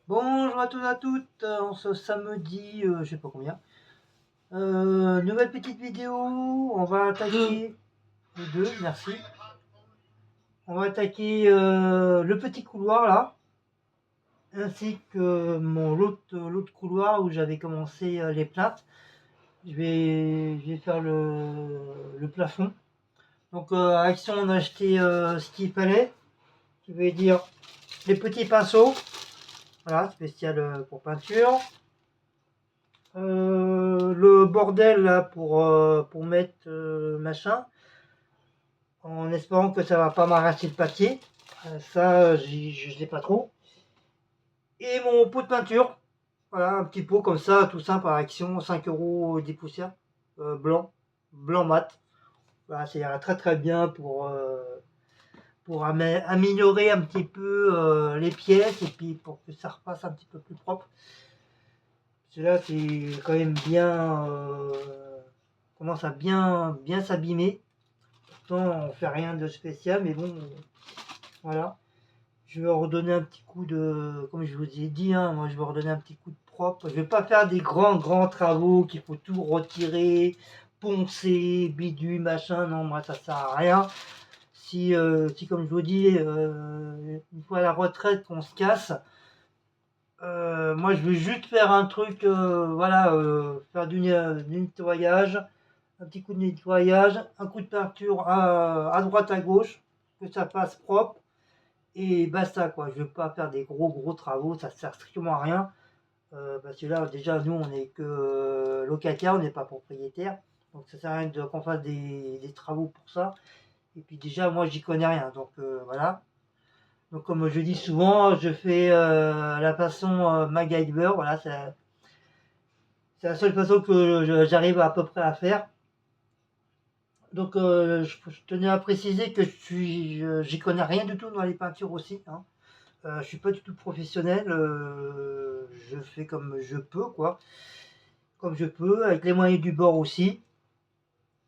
Bonjour à tous et à toutes, en ce samedi, je sais pas combien. Nouvelle petite vidéo, on va attaquer les deux, merci. On va attaquer le petit couloir là, ainsi que l'autre couloir où j'avais commencé les plaintes. Je vais faire le plafond. Donc à Action on a acheté ce qu'il fallait, qui veut dire les petits pinceaux, voilà, spécial pour peinture. Le bordel là pour mettre machin, en espérant que ça va pas m'arracher le papier. Ça, je sais pas trop. Et mon pot de peinture, voilà, un petit pot comme ça, tout simple par Action, 5 € 10 poussières, blanc mat. Voilà, ça ira très très bien pour améliorer un petit peu les pièces et puis pour que ça repasse un petit peu plus propre. Celui-là, c'est quand même bien, commence à bien s'abîmer. Pourtant, on fait rien de spécial, mais bon, voilà. Je vais redonner un petit coup de, comme je vous ai dit, hein, moi je vais redonner un petit coup de propre. Je vais pas faire des grands travaux qu'il faut tout retirer, poncer, bidule, machin. Non, moi ça sert à rien. Si comme je vous dis, une fois à la retraite qu'on se casse, moi je veux juste faire un truc, voilà, faire du nettoyage, un petit coup de nettoyage, un coup de peinture à droite à gauche, que ça fasse propre et basta quoi. Je veux pas faire des gros travaux, ça sert strictement à rien. Parce que là déjà nous on est que locataire, on n'est pas propriétaire, donc ça sert à rien qu'on fasse des travaux pour ça. Et puis déjà moi j'y connais rien, donc voilà. Donc comme je dis souvent, je fais la façon MacGyver, voilà, c'est la seule façon que j'arrive à peu près à faire. Donc je tenais à préciser que j'y connais rien du tout dans les peintures aussi, hein. Je suis pas du tout professionnel, je fais comme je peux quoi, comme je peux, avec les moyens du bord aussi.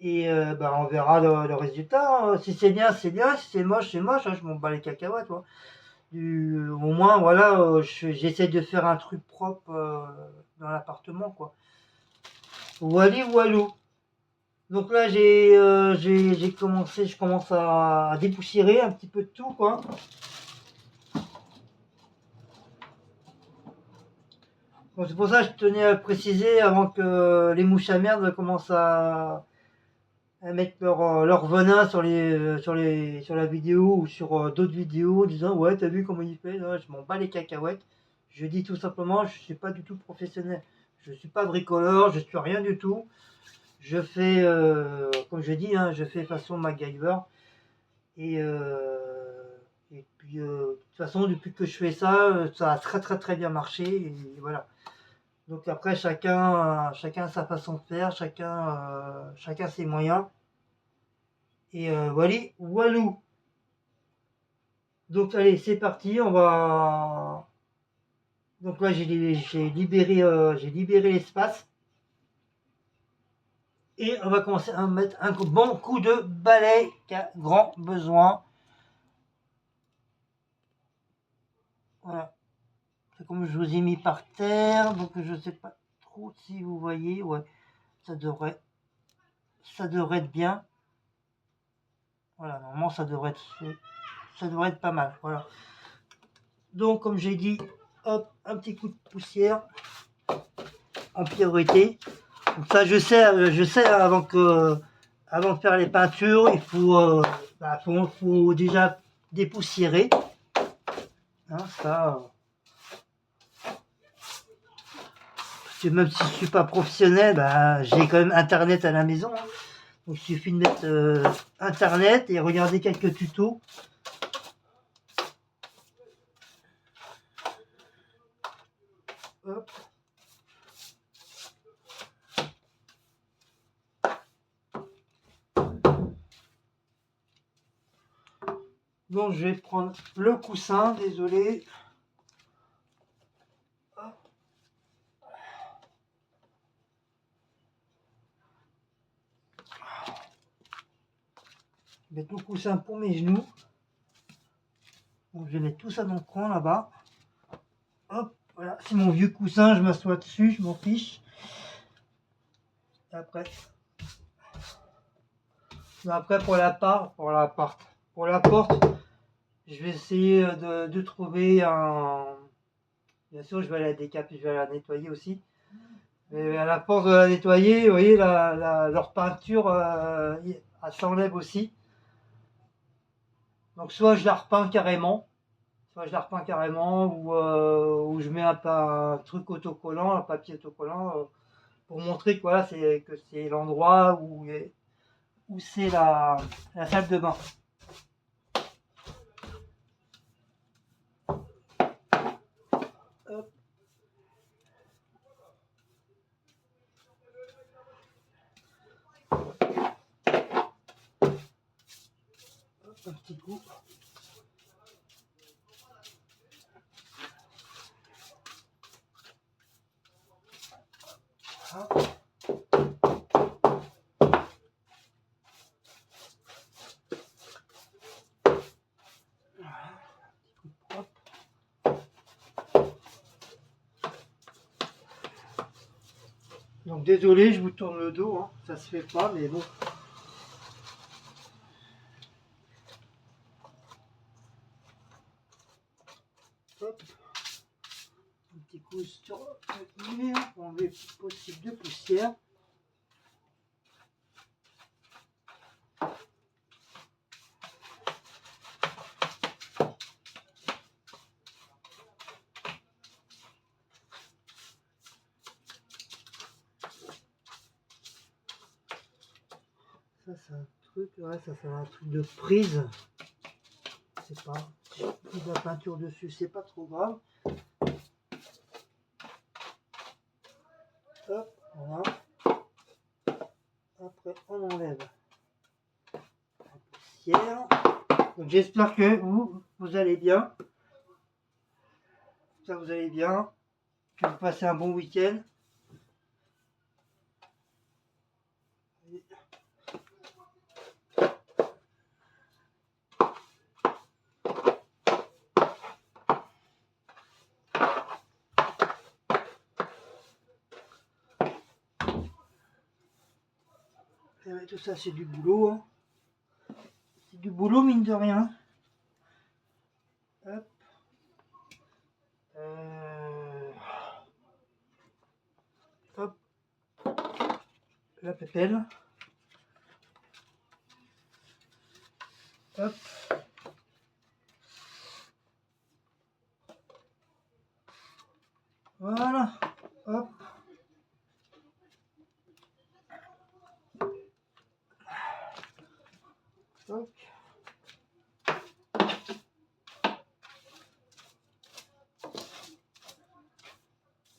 Et bah, on verra le résultat, hein. Si c'est bien, c'est bien, si c'est moche, hein, je m'en bats les cacahuètes, quoi. Au moins, voilà, j'essaie de faire un truc propre dans l'appartement, quoi. Wally walou. Donc là, j'ai commencé, je commence à dépoussiérer un petit peu de tout, quoi. Donc c'est pour ça que je tenais à préciser avant que les mouches à merde commencent à mettre leur venin sur la vidéo ou sur d'autres vidéos en disant ouais t'as vu comment il fait. Non, je m'en bats les cacahuètes. Je dis tout simplement je suis pas du tout professionnel. Je suis pas bricoleur, je suis rien du tout. Je fais comme je dis hein, je fais façon MacGyver et de toute façon depuis que je fais ça, ça a très bien marché et voilà. Donc après chacun sa façon de faire, chacun ses moyens. Et voilà, walou. Donc allez, c'est parti, on va. Donc là j'ai libéré l'espace. Et on va commencer à mettre un bon coup de balai qui a grand besoin. Voilà. C'est comme je vous ai mis par terre, donc je sais pas trop si vous voyez. Ouais, ça devrait, ça devrait être bien. Voilà, normalement ça devrait être pas mal. Voilà. Donc comme j'ai dit, hop, un petit coup de poussière en priorité. Donc ça je sais avant de faire les peintures, faut déjà dépoussiérer. Hein, ça, même si je suis pas professionnel, bah, j'ai quand même internet à la maison, hein. Donc il suffit de mettre internet et regarder quelques tutos. Hop. Donc je vais prendre le coussin, désolé. Hop. Je vais mettre le coussin pour mes genoux. Donc je vais mettre tout ça dans le coin là-bas. Hop. Voilà, c'est mon vieux coussin, je m'assois dessus, je m'en fiche. Et après pour la porte, je vais essayer de trouver un. Bien sûr, je vais la décaper, je vais la nettoyer aussi. Mais à la force de la nettoyer, vous voyez, leur peinture, elle s'enlève aussi. Donc soit je la repeins carrément, ou je mets un truc autocollant, un papier autocollant, pour montrer que voilà, c'est l'endroit où c'est la salle de bain. Hop. Un petit coup. Voilà. Donc désolé, je vous tourne le dos, hein. Ça se fait pas, mais bon. Hop. Un petit coup sur le mur pour enlever le plus possible de poussière. Ça c'est un truc, ouais, ça c'est un truc de prise. Je sais pas. Si je pris de la peinture dessus, c'est pas trop grave. Hop, voilà. Après on enlève la poussière. Donc j'espère que vous allez bien. Ça vous allez bien. Que vous passez un bon week-end. Et tout ça c'est du boulot. Hein. C'est du boulot mine de rien. Hop. Hop. La pépelle. Hop. Voilà. Hop. Hop.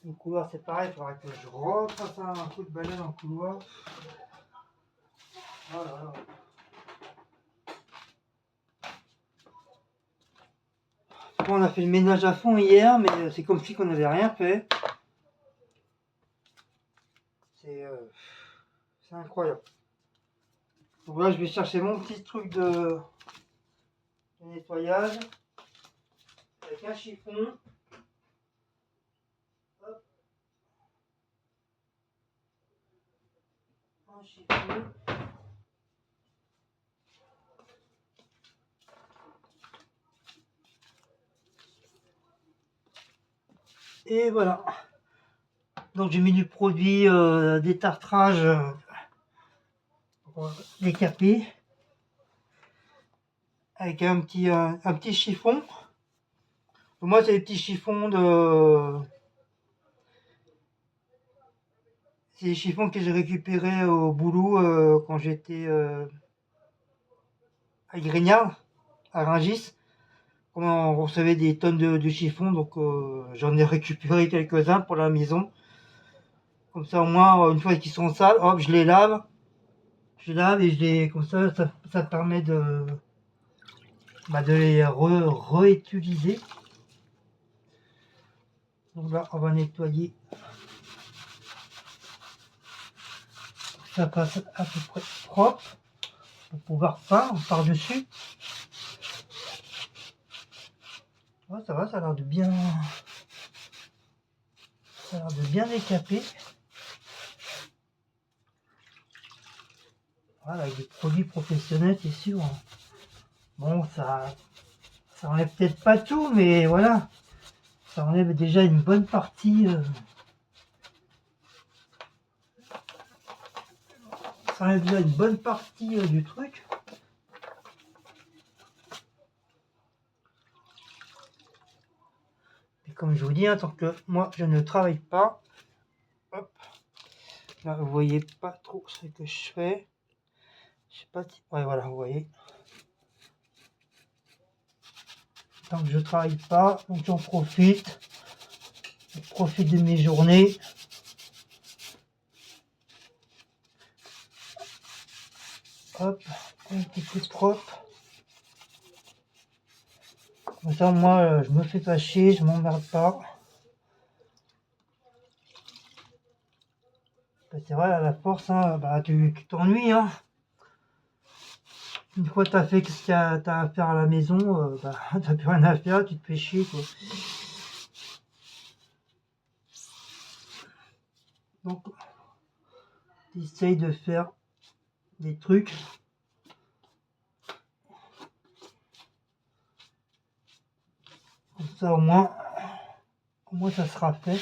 Le couloir c'est pareil, il faudra que je refasse un coup de balai dans le couloir. Voilà. Bon, on a fait le ménage à fond hier, mais c'est comme si on n'avait rien fait. C'est incroyable. Donc là, je vais chercher mon petit truc de nettoyage avec un chiffon. Hop. Un chiffon. Et voilà. Donc j'ai mis du produit détartrage pour décaper avec un petit chiffon. Donc moi c'est des petits chiffons c'est des chiffons que j'ai récupérés au boulot quand j'étais à Grignard, à Rungis. On recevait des tonnes de chiffons, donc j'en ai récupéré quelques-uns pour la maison. Comme ça, au moins, une fois qu'ils sont sales, hop, je les lave. Je les lave et comme ça permet de les réutiliser. Donc là, on va nettoyer. Ça passe à peu près propre pour pouvoir peindre par-dessus. Ouais, ça va, ça a l'air de bien Ça a l'air de bien décaper. Voilà, avec des produits professionnels, c'est sûr. Bon, ça enlève peut-être pas tout, mais voilà. Ça enlève déjà une bonne partie. Ça enlève déjà une bonne partie du truc. Et comme je vous dis, tant que moi je ne travaille pas, hop, là vous voyez pas trop ce que je fais. Je sais pas si. Ouais, voilà, vous voyez. Tant que je travaille pas, donc j'en profite. Je profite de mes journées. Hop, un petit coup de propre. Comme ça, moi, je me fais pas chier, je m'emmerde pas. C'est vrai, à la force, hein, bah, tu t'ennuies. Hein. Une fois que tu as fait ce qu'il y a à faire à la maison, bah, t'as plus rien à faire, tu te fais chier. Quoi. Donc, tu essayes de faire des trucs. Comme ça, au moins ça sera fait.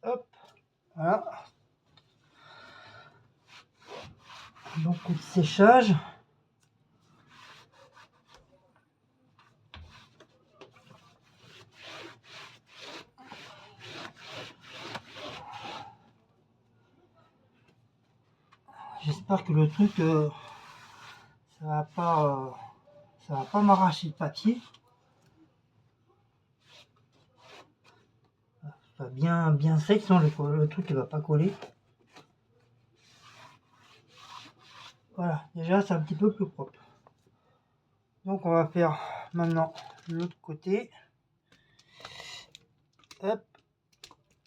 Hop, voilà. Donc, coup de séchage. J'espère que le truc, ça va pas m'arracher le papier. Ça va bien sec, sinon le truc ne va pas coller. Voilà, déjà c'est un petit peu plus propre. Donc on va faire maintenant l'autre côté. Hop,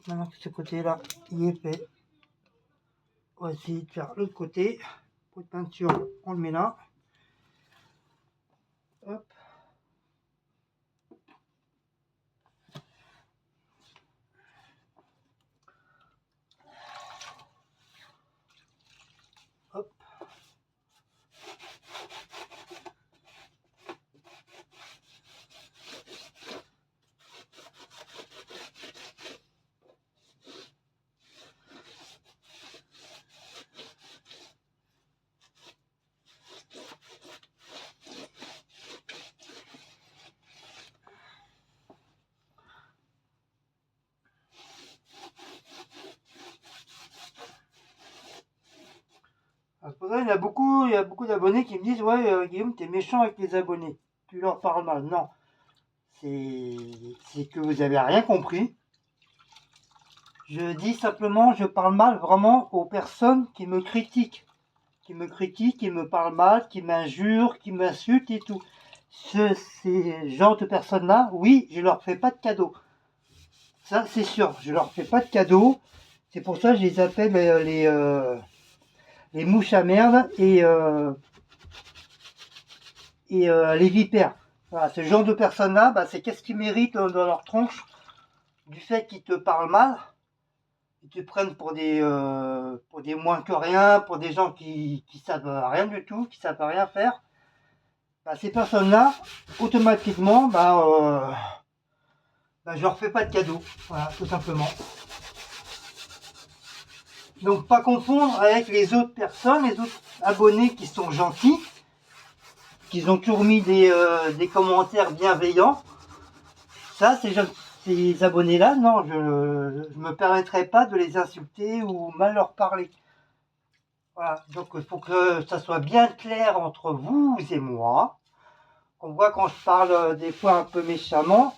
maintenant que ce côté-là il est fait, on va essayer de faire l'autre côté. Pot de peinture, on le met là. Hop. Hop. C'est pour ça, il y a beaucoup d'abonnés qui me disent ouais Guillaume, t'es méchant avec les abonnés, tu leur parles mal. Non, c'est que vous avez rien compris. Je dis simplement, je parle mal vraiment aux personnes qui me critiquent, qui me parlent mal, qui m'injurent, qui m'insultent et tout. Ces genres de personnes-là, oui, je leur fais pas de cadeaux. Ça, c'est sûr, je leur fais pas de cadeaux. C'est pour ça que je les appelle les mouches à merde et les vipères. Voilà, ce genre de personnes-là, bah, c'est qu'est-ce qu'ils méritent dans leur tronche du fait qu'ils te parlent mal, ils te prennent pour des moins que rien, pour des gens qui savent rien du tout, qui savent rien faire. Bah, ces personnes-là, automatiquement, je leur fais pas de cadeau. Voilà, tout simplement. Donc pas confondre avec les autres personnes, les autres abonnés qui sont gentils, qui ont toujours mis des commentaires bienveillants. Ça, ces abonnés-là, non, je ne me permettrai pas de les insulter ou mal leur parler. Voilà, donc il faut que ça soit bien clair entre vous et moi. On voit quand je parle des fois un peu méchamment,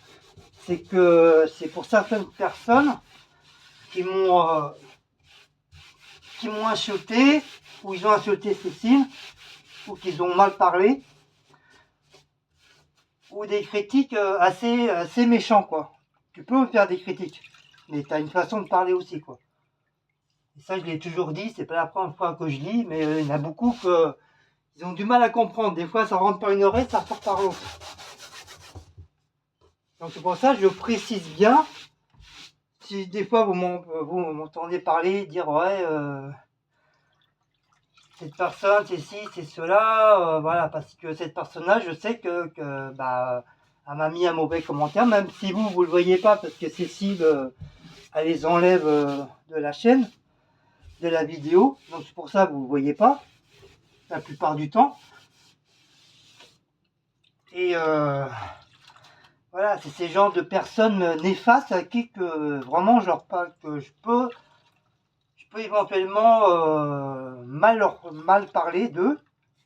c'est que c'est pour certaines personnes qui m'ont insulté, ou ils ont insulté Cécile, ou qu'ils ont mal parlé. ou des critiques assez méchants, quoi. Tu peux faire des critiques, mais tu as une façon de parler aussi, quoi. Et ça, je l'ai toujours dit, c'est pas la première fois que je lis, mais il y en a beaucoup que ils ont du mal à comprendre. Des fois, ça rentre par une oreille, ça ressort par l'autre. Donc c'est pour ça que je précise bien. Si des fois vous m'entendez parler, dire ouais, cette personne, c'est ci, c'est cela, voilà, parce que cette personne-là, je sais que bah, elle m'a mis un mauvais commentaire, même si vous le voyez pas, parce que Cécile, elle les enlève de la chaîne, de la vidéo, donc c'est pour ça que vous ne voyez pas, la plupart du temps. Et voilà, c'est ces genres de personnes néfastes à qui que vraiment je leur parle, que je peux éventuellement mal parler d'eux,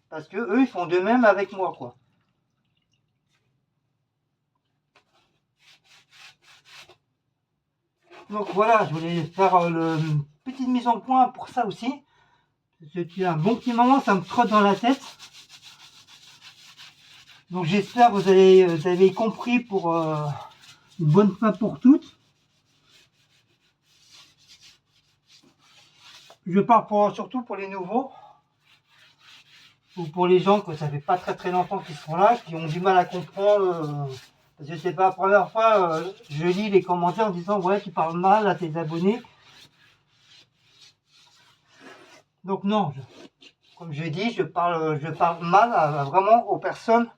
parce que eux ils font de même avec moi, quoi. Donc voilà, je voulais faire une petite mise en point pour ça aussi. C'était un bon petit moment, ça me trotte dans la tête. Donc j'espère que vous avez compris pour une bonne fois pour toutes. Je parle surtout pour les nouveaux, ou pour les gens que ça fait pas très longtemps qu'ils sont là, qui ont du mal à comprendre. Parce que c'est pas la première fois, je lis les commentaires en disant ouais, tu parles mal à tes abonnés. Donc non, comme je dis, je parle mal vraiment aux personnes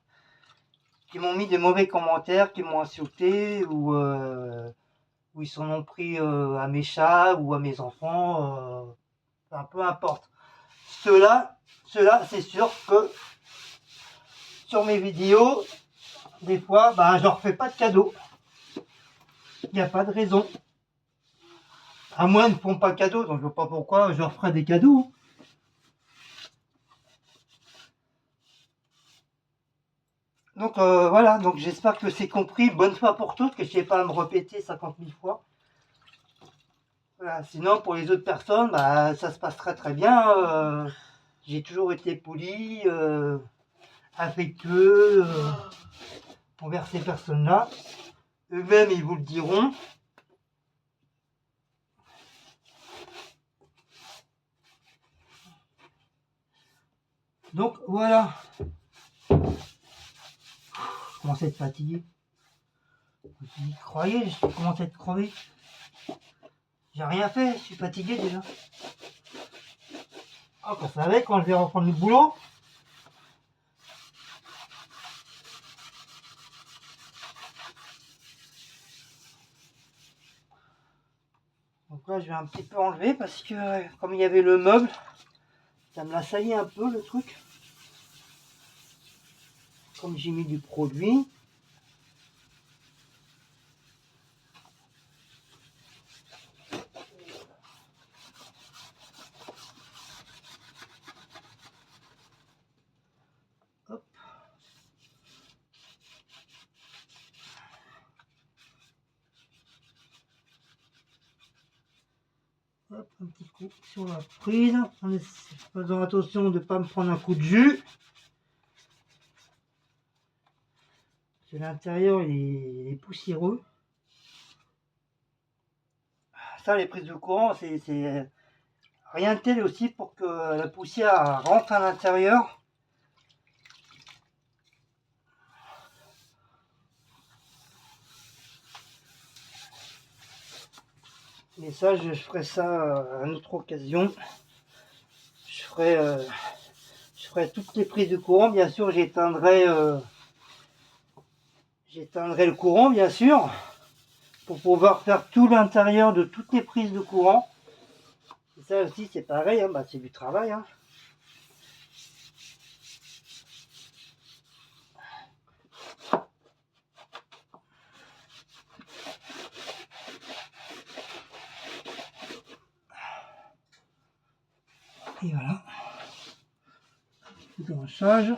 qui m'ont mis des mauvais commentaires, qui m'ont insulté, ou ils s'en ont pris à mes chats ou à mes enfants, peu importe. Ceux-là, c'est sûr que sur mes vidéos, des fois, je leur fais pas de cadeaux. Il n'y a pas de raison. À moins ils ne font pas de cadeaux, donc je ne vois pas pourquoi je leur ferai des cadeaux. Donc voilà, donc j'espère que c'est compris, bonne fois pour toutes, que je n'ai pas à me répéter 50 000 fois. Voilà, sinon pour les autres personnes, ça se passe très bien. J'ai toujours été poli, affectueux envers ces personnes-là. Eux-mêmes, ils vous le diront. Donc voilà. Je commence à être fatigué. Vous y croyez, je commence à être crevé. J'ai rien fait, je suis fatigué déjà. Ah, vous savez, quand je vais reprendre le boulot, donc là je vais un petit peu enlever parce que comme il y avait le meuble, ça me l'a sali un peu le truc. Comme j'ai mis du produit. Hop. Hop, un petit coup sur la prise, en faisant attention de ne pas me prendre un coup de jus. Parce que l'intérieur il est poussiéreux. Ça, les prises de courant, c'est rien de tel aussi pour que la poussière rentre à l'intérieur. Mais ça, je ferai ça à une autre occasion. Je ferai toutes les prises de courant. Bien sûr, j'éteindrai le courant, bien sûr, pour pouvoir faire tout l'intérieur de toutes les prises de courant. Et ça aussi, c'est pareil, hein, c'est du travail. Hein. Et voilà. Tout en charge.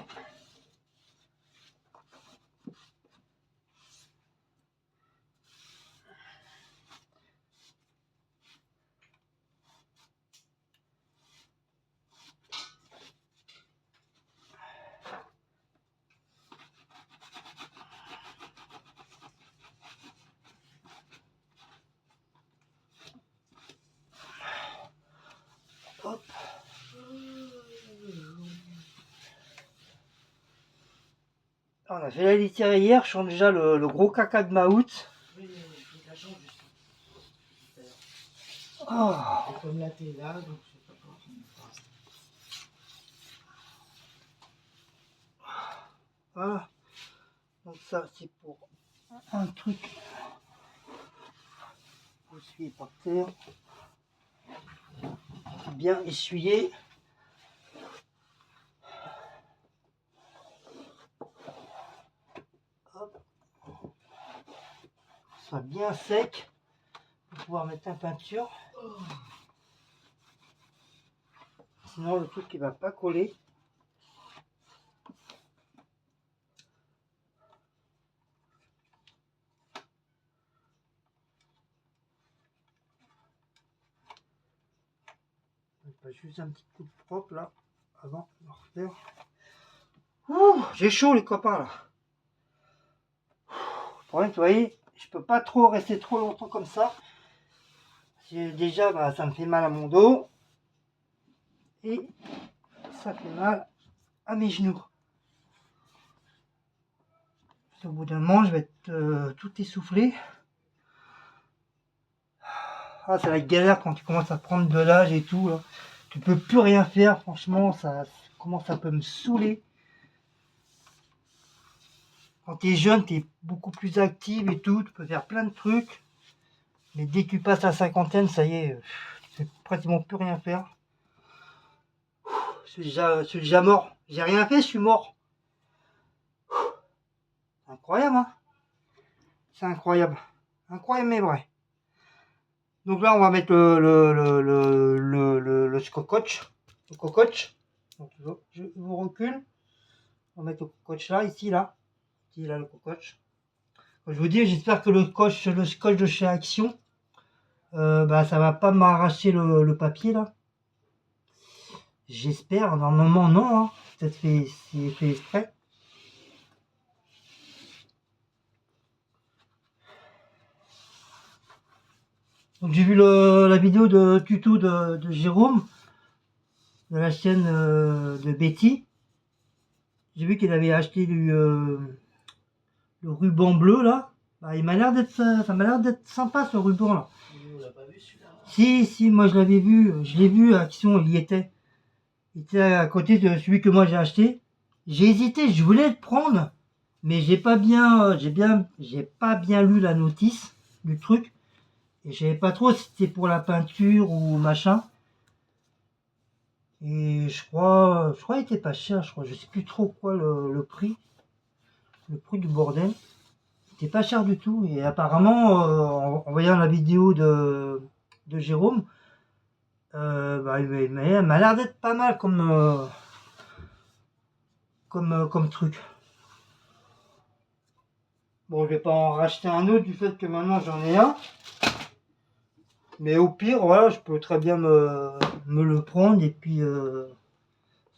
On a fait la litière hier, je sens déjà le gros caca de ma out. Oui, je la change juste. Oh. Et comme là t'es là, donc je sais pas comment on fait. Voilà. Donc ça c'est pour un truc. Essuyer par terre. Bien essuyé. Hop. Ça soit bien sec pour pouvoir mettre la peinture. Sinon le truc il va pas coller. Pas juste un petit coup de propre là avant de refaire. Ouh, j'ai chaud les copains là. Pour nettoyer, je peux pas trop rester trop longtemps comme ça. Déjà bah, ça me fait mal à mon dos et ça fait mal à mes genoux. Au bout d'un moment, je vais être tout essoufflé. Ah, c'est la galère quand tu commences à prendre de l'âge et tout. Là. Tu peux plus rien faire, franchement, ça commence un peu me saouler. Quand tu es jeune, tu es beaucoup plus active et tout, tu peux faire plein de trucs. Mais dès que tu passes la cinquantaine, ça y est, tu peux pratiquement plus rien faire. Je suis déjà mort. J'ai rien fait, je suis mort. Incroyable, hein? C'est incroyable. Incroyable, mais vrai. Donc là, on va mettre le scotch. Le cococh. Donc, je vous recule. On va mettre le cococh là, ici, là. Ici, là, le cococh. Comme je vous dis, j'espère que le scotch de chez Action, bah, ça va pas m'arracher le papier, là. J'espère. Normalement, non. Hein. Peut-être c'est fait exprès. Donc j'ai vu la vidéo de tuto de Jérôme, de la chaîne de Betty. J'ai vu qu'il avait acheté le ruban bleu là. Bah, il m'a l'air d'être ça m'a l'air d'être sympa ce ruban là. Nous on l'a pas vu celui-là. Si, moi je l'avais vu, je l'ai vu à Action, il y était. Il était à côté de celui que moi j'ai acheté. J'ai hésité, je voulais le prendre, mais j'ai pas bien lu la notice du truc. Et je savais pas trop si c'était pour la peinture ou machin. Et je crois qu'il était pas cher, je crois. Je sais plus trop quoi le prix. Le prix du bordel. Il était pas cher du tout. Et apparemment, en voyant la vidéo de Jérôme, bah, il m'a l'air d'être pas mal comme truc. Bon, je vais pas en racheter un autre du fait que maintenant j'en ai un. Mais au pire, voilà, je peux très bien me le prendre et puis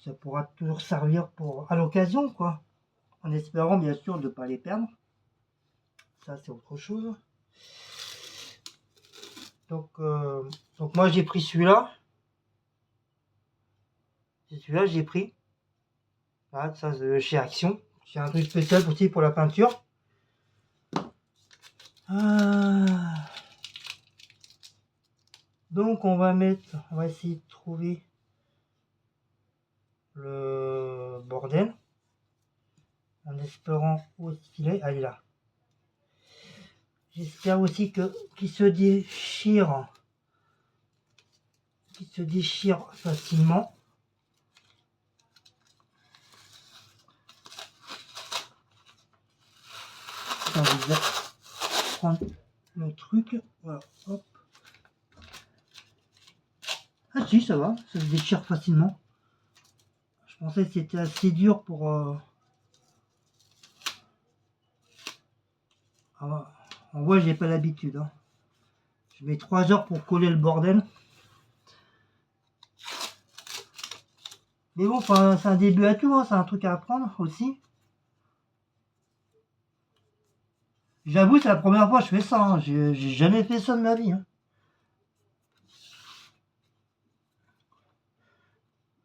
ça pourra toujours servir à l'occasion, quoi. En espérant bien sûr de ne pas les perdre. Ça, c'est autre chose. Donc, donc moi, j'ai pris celui-là. C'est celui-là que j'ai pris. Voilà, ça, c'est chez Action. J'ai un truc spécial aussi pour la peinture. Donc, on va essayer de trouver le bordel. En espérant aussi qu'il est. Ah, il est là. J'espère aussi qu'il se déchire. Qu'il se déchire facilement. On va prendre le truc. Voilà, hop. Ah si, ça va, ça se déchire facilement. Je pensais que c'était assez dur pour... Ah, en vrai, j'ai pas l'habitude. Hein. Je mets 3 heures pour coller le bordel. Mais bon, c'est un début à tout, hein, c'est un truc à apprendre aussi. J'avoue, c'est la première fois que je fais ça. Hein. J'ai jamais fait ça de ma vie. Hein.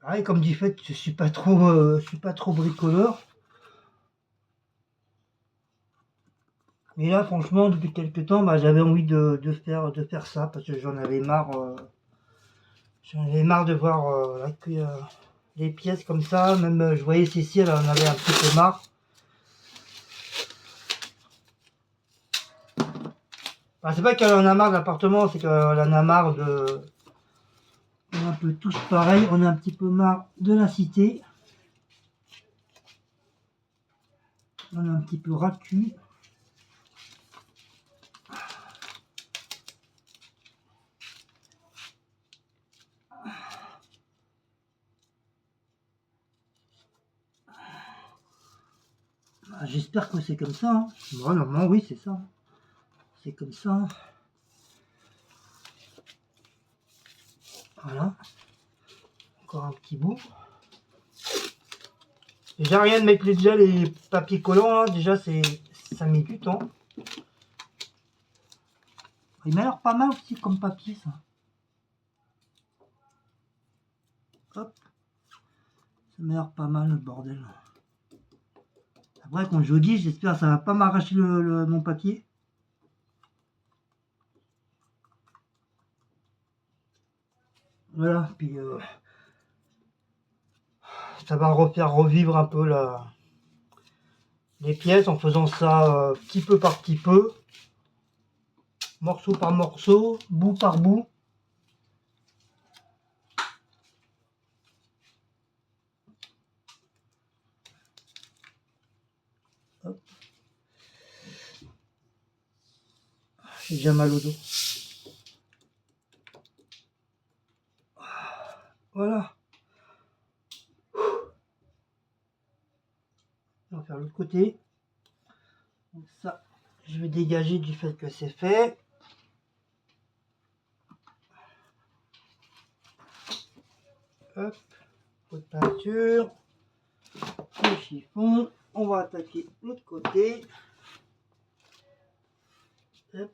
Pareil, comme du fait, je suis pas trop bricoleur. Mais là, franchement, depuis quelques temps, bah, j'avais envie de faire ça parce que j'en avais marre. J'en avais marre de voir les pièces comme ça. Même je voyais Cécile, elle en avait un petit peu marre. Enfin, c'est pas qu'elle en a marre de l'appartement, c'est qu'elle en a marre de. On est un peu tous pareil, on a un petit peu marre de la cité. On a un petit peu ras le cul. Ah, j'espère que c'est comme ça. Hein. Bon, normalement, oui, c'est ça. C'est comme ça. Voilà. Encore un petit bout. Déjà, rien de mettre déjà les papiers collants, là, déjà, ça met du temps. Il m'a l'air pas mal aussi comme papier, ça. Hop. Ça m'a l'air pas mal, le bordel. Après, quand je dis, j'espère que ça va pas m'arracher mon papier. Voilà, puis ça va refaire revivre un peu les pièces en faisant ça petit peu par petit peu, morceau par morceau, bout par bout. Hop. J'ai déjà mal au dos. Voilà. On va faire l'autre côté. Donc ça, je vais dégager du fait que c'est fait. Hop, pot de peinture, le chiffon. On va attaquer l'autre côté. Hop.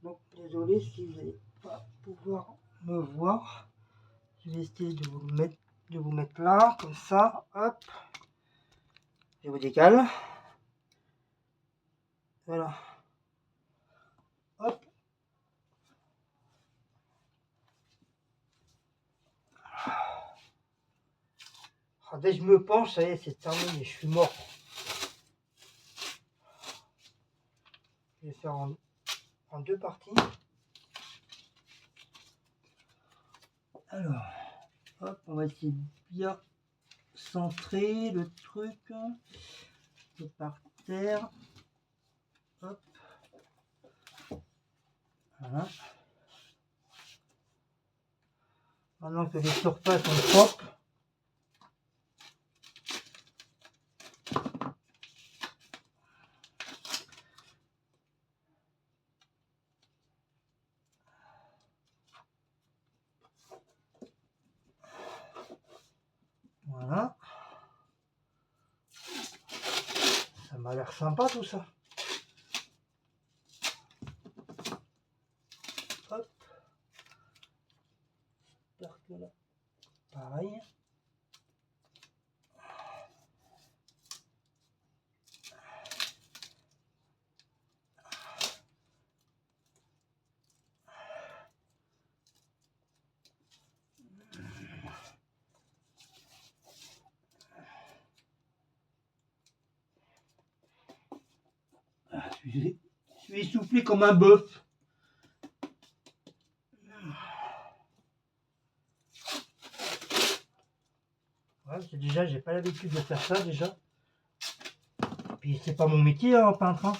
Donc désolé si vous n'allez pas pouvoir me voir. Je vais essayer de vous mettre là, comme ça. Hop. Je vous décale. Voilà. Hop. Ah, dès que je me penche, ça y est, c'est terminé, je suis mort. Je vais faire en deux parties. Alors, hop, on va essayer de bien centrer le truc. Par terre. Hop. Voilà. Maintenant que les surfaces sont propres, voilà. Ça m'a l'air sympa tout ça. Hop. J'espère que là, pareil. Ah, je suis essoufflé comme un bœuf. Ouais, déjà, j'ai pas l'habitude de faire ça déjà. Puis c'est pas mon métier hein, en peintre. Hein.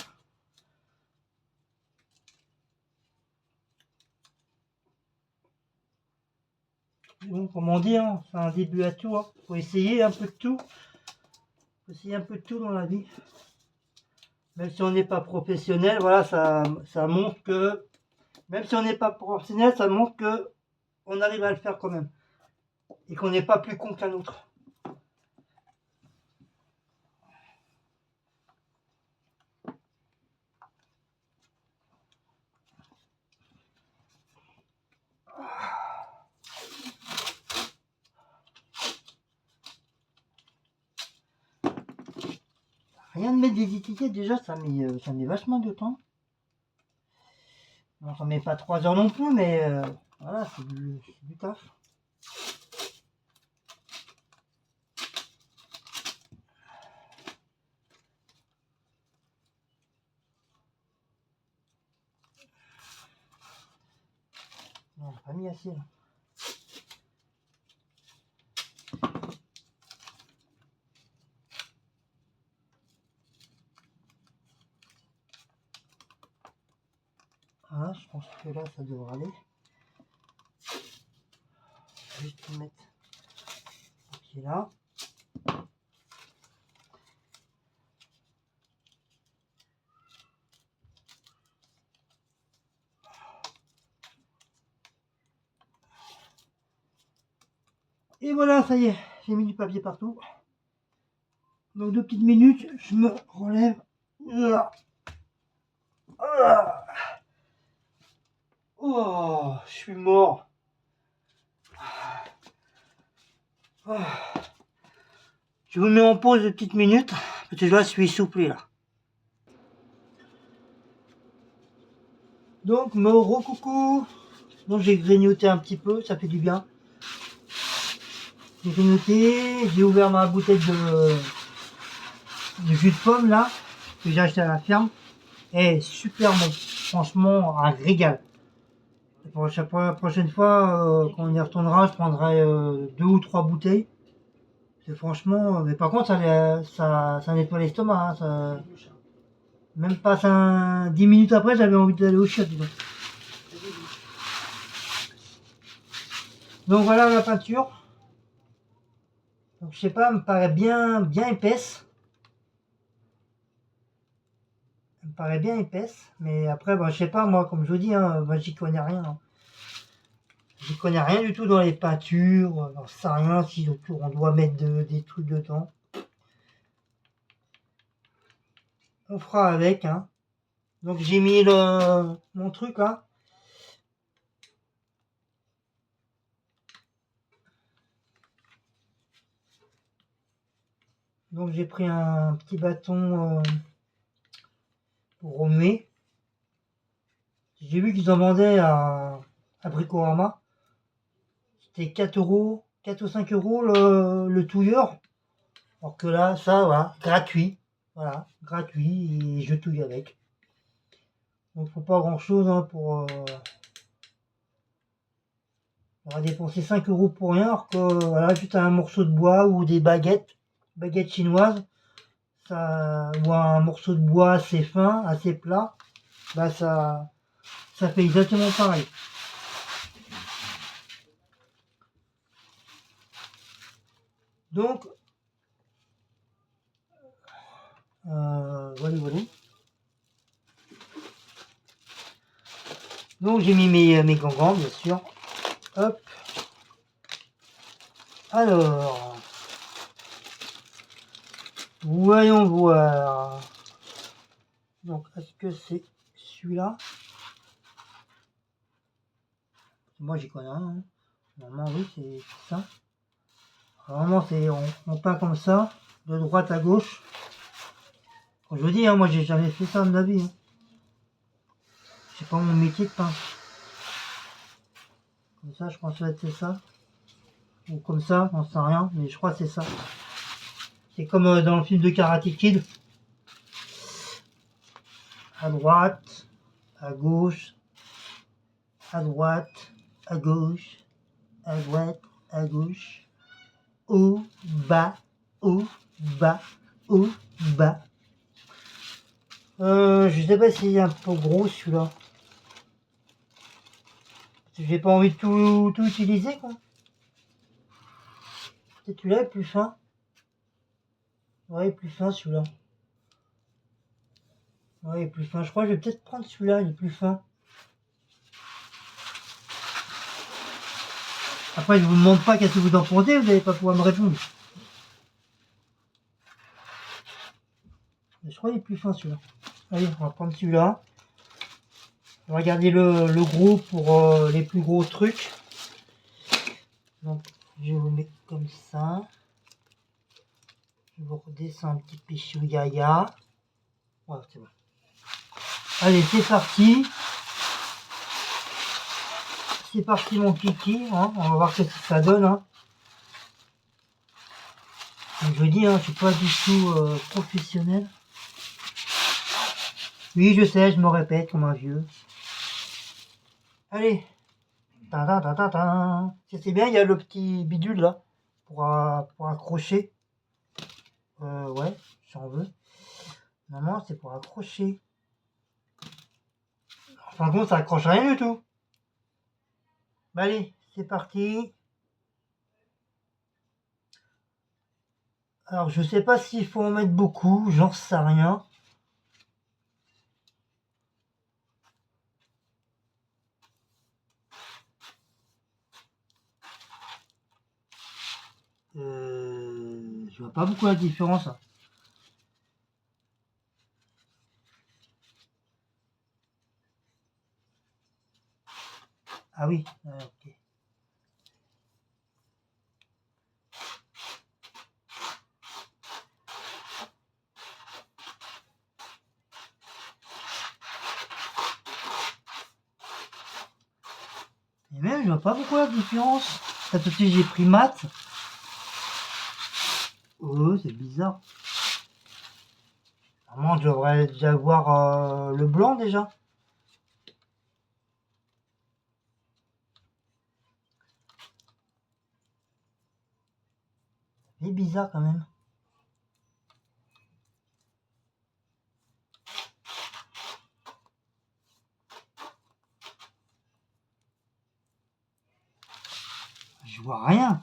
Bon, comme on dit, hein, c'est un début à tout. Hein. Faut essayer un peu de tout. Faut essayer un peu de tout dans la vie. Même si on n'est pas professionnel, voilà, ça montre que, même si on n'est pas professionnel, ça montre que on arrive à le faire quand même. Et qu'on n'est pas plus con qu'un autre. Rien de mettre des étiquettes, déjà, ça met vachement de temps. Bon, ça met pas 3 heures non plus, mais voilà, c'est du taf. Non, j'ai pas mis assez là. Voilà, je pense que là, ça devrait aller. Juste mettre qui est là. Et voilà, ça y est, j'ai mis du papier partout. Donc 2 petites minutes, je me relève. Oh, je suis mort. Je vous mets en pause de petites minutes, parce que là, je suis essoufflé là. Donc, me recoucou. Donc, j'ai grignoté un petit peu, ça fait du bien. J'ai grignoté, j'ai ouvert ma bouteille de jus de pomme là, que j'ai acheté à la ferme. Et super bon, franchement, un régal. Et pour la prochaine fois, quand on y retournera, je prendrai 2 ou 3 bouteilles. C'est franchement, mais par contre, ça nettoie l'estomac. Hein, même pas 10 minutes après, j'avais envie d'aller au chiottes. Donc voilà la peinture. Donc je sais pas, elle me paraît bien épaisse. Elle me paraît bien épaisse. Mais après, je sais pas, moi, comme je vous dis, hein, moi j'y connais rien. Hein. J'y connais rien du tout dans les peintures. J'en sais rien si autour on doit mettre des trucs dedans. On fera avec. Hein. Donc j'ai mis mon truc là. Donc j'ai pris un petit bâton pour remuer. J'ai vu qu'ils en vendaient à Bricorama. C'était 4 euros, 4 ou 5 euros le touilleur. Alors que là, ça, voilà, gratuit. Voilà, gratuit et je touille avec. Donc faut pas grand chose hein, on va dépenser 5 euros pour rien. Alors que voilà, juste un morceau de bois ou des baguettes chinoises, ça, ou un morceau de bois assez fin, assez plat, bah ça fait exactement pareil. Donc, voilà. Donc j'ai mis mes gants, bien sûr. Hop. Alors, voyons voir. Donc, est-ce que c'est celui-là? Moi, j'y connais rien. Hein. Normalement, oui, c'est ça. Normalement, on peint comme ça, de droite à gauche. Comme je vous dis, hein, moi, j'ai jamais fait ça de ma vie. Hein. C'est pas mon métier de peindre. Comme ça, je pense que c'est ça. Ou comme ça, on sait rien, mais je crois que c'est ça. C'est comme dans le film de Karate Kid. À droite, à gauche, à droite, à gauche, à droite, à gauche, haut, bas, haut, bas, haut, bas. Je sais pas s'il est un peu gros celui-là. J'ai pas envie de tout utiliser quoi. Peut-être celui-là est plus fin. Ouais, il est plus fin celui-là. Ouais, il est plus fin. Je crois que je vais peut-être prendre celui-là, il est plus fin. Après, je vous demande pas qu'est-ce que vous en pensez, vous n'allez pas pouvoir me répondre. Mais je crois qu'il est plus fin celui-là. Allez, on va prendre celui-là. On va garder le gros pour les plus gros trucs. Donc, je vais vous mettre comme ça. Je vous redescends un petit peu sur Yaya. Voilà, c'est bon. Allez, c'est parti. C'est parti mon kiki, hein. On va voir ce que ça donne. Hein. Comme je dis, hein, je suis pas du tout professionnel. Oui, je sais, je me répète comme un vieux. Allez. C'est bien, il y a le petit bidule là pour accrocher. Ouais, si on veut. Normalement, c'est pour accrocher. Par contre, ça accroche rien du tout. Bah, allez, c'est parti. Alors, je sais pas s'il faut en mettre beaucoup, j'en sais rien. Je vois pas beaucoup la différence. Hein. Ah oui, ok. Et même, je vois pas beaucoup la différence. Peut-être aussi j'ai pris mat. Oh, c'est bizarre. Normalement, je devrais déjà voir le blanc déjà. C'est bizarre quand même. Je vois rien.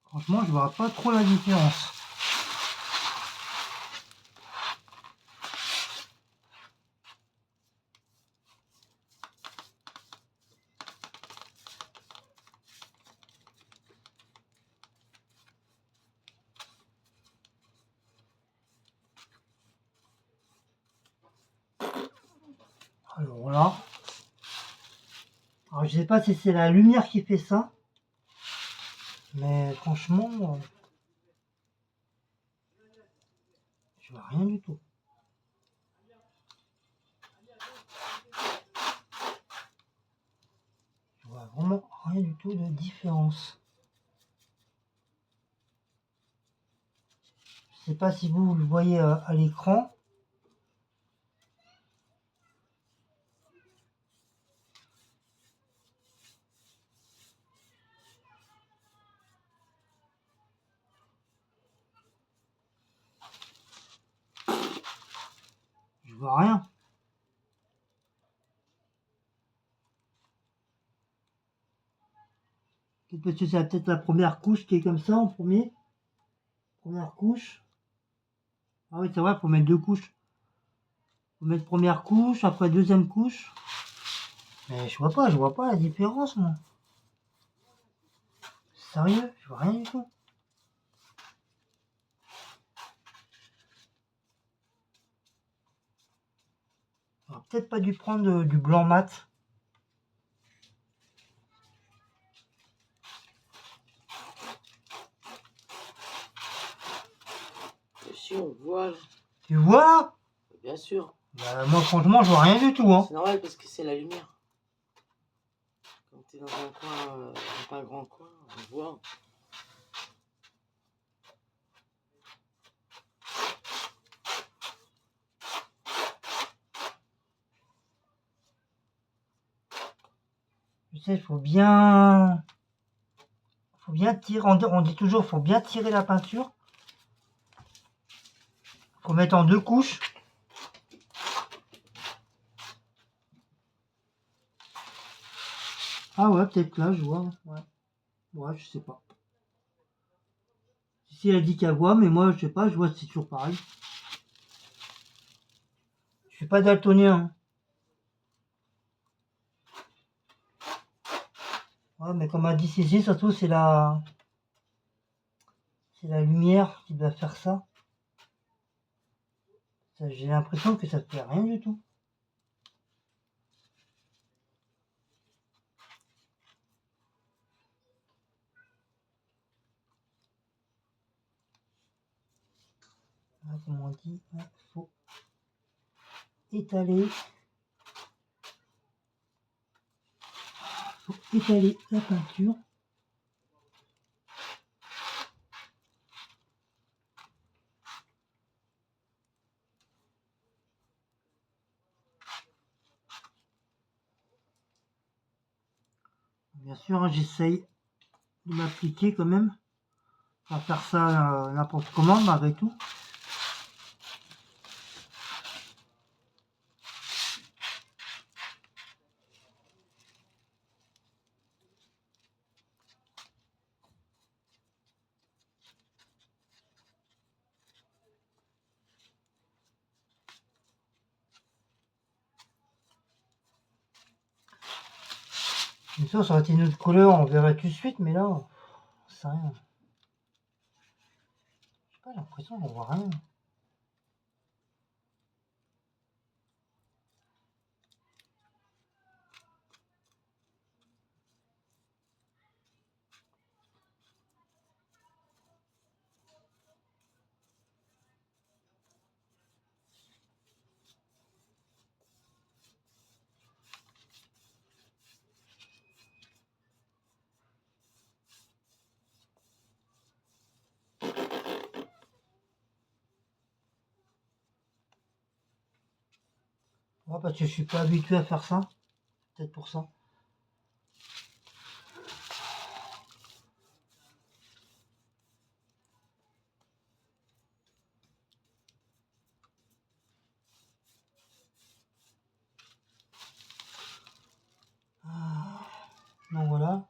Franchement, je vois pas trop la différence. Alors là. Alors, je sais pas si c'est la lumière qui fait ça. Mais franchement, je vois rien du tout. Je vois vraiment rien du tout de différence. Je sais pas si vous le voyez à l'écran. Je vois rien. Peut-être que c'est peut-être la première couche qui est comme ça en premier. Première couche. Ah oui, c'est vrai, faut mettre deux couches. Faut mettre première couche, après deuxième couche. Mais je vois pas la différence, moi. Sérieux, je vois rien du tout. J'aurais peut-être pas dû prendre du blanc mat. Si on voit, Tu vois? bien sûr. Bah, moi, franchement, je vois rien du tout. Hein. C'est normal parce que c'est la lumière. Quand t'es dans un coin, pas un grand coin, on voit. Tu sais, faut bien tirer. On dit toujours, faut bien tirer la peinture. Faut mettre en deux couches. Ah ouais, peut-être là, je vois. Ouais, ouais, je sais pas. Si elle a dit qu'elle voit, mais moi, je sais pas, je vois, c'est toujours pareil. Je suis pas daltonien. Hein. Ouais, mais comme a dit Cécile, surtout, c'est la lumière qui doit faire ça. J'ai l'impression que ça fait rien du tout. Comme on dit, il faut étaler. La peinture. Bien sûr, hein, j'essaye de m'appliquer quand même, pas faire ça n'importe comment malgré tout. Bien sûr, ça aurait été une autre couleur, on verrait tout de suite, mais là, c'est rien. J'ai pas l'impression qu'on voit rien. Ouais, parce que je suis pas habitué à faire ça, peut-être pour ça. Donc voilà.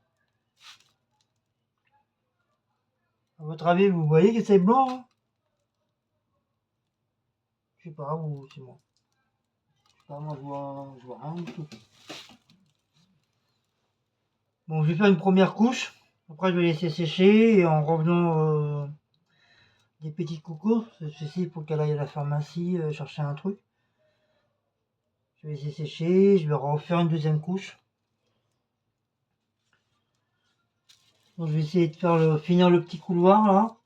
À votre avis, vous voyez que c'est blanc, hein? Je sais pas, ou c'est moi. Je sais pas, moi je vois rien du tout. Bon, je vais faire une première couche. Après, je vais laisser sécher et en revenant des petits coucous, ceci il faut qu'elle aille à la pharmacie chercher un truc. Je vais laisser sécher, je vais refaire une deuxième couche. Donc, je vais essayer de faire finir le petit couloir là.